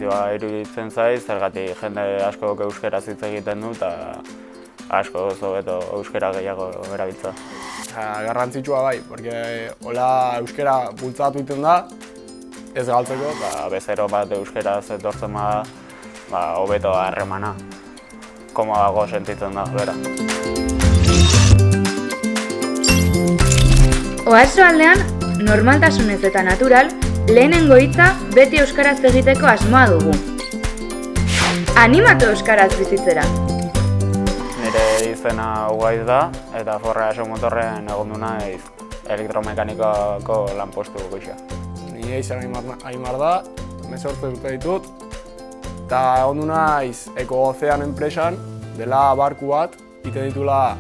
garrantzitsua iruditzen zaiz, zergatik jende asko euskaraz hitz egiten du eta asko hobeto euskara gehiago erabiltza. Garrantzitsua bai, porque hola euskara bultzatu egiten da, ez galtzeko. Bezero bat euskaraz etortzen bada, hobeto harremana, komodago sentitzen da, bera. Oarsoaldean, normaltasunez eta natural, lehenengo hitza beti euskaraz egiteko asmoa dugu. Animatu euskaraz bizitzera! Nire izena Ugaiz da, eta Forrea Motorren egondu naiz elektromekanikako lanpostu gisa. Nire izena Aimar da, 18 urte ditut, eta egondu naiz Eko Ozean enpresan, dela barku bat, iten ditula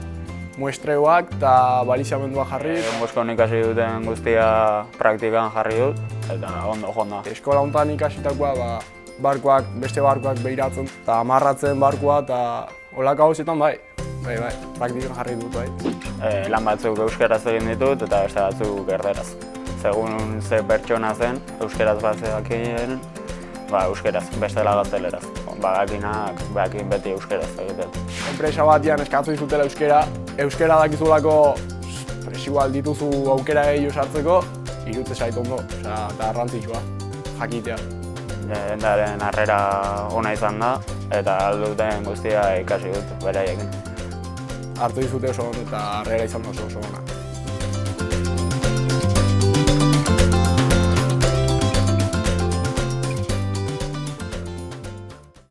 muestreuak eta balizamendua jarri. Boskon ikasi duten guztia praktikan jarri dut, eta ondo jonda. Eskola honetan ikasitakoa beste barkuak behiratzen eta amarratzen barkua eta holako hauzetan bai, praktikan jarri dut bai. Lan batzuk euskaraz egin ditut eta beste batzuk erderaz. Segun ze pertsona zen, euskaraz bat zekien, euskaraz, bestela gazteleraz. Badakinak beti euskaraz egiten. Enpresa batian eskatu dizutela euskara dakizulako igual dituzu aukera gehiago sartzeko, irutze zait ondo, eta garrantzitsua, jakitea. Jendearen harrera ona izan da, eta alduten guztia ikasi dut beraiekin. Hartu dizute oso ondo eta harrera izan da oso ona.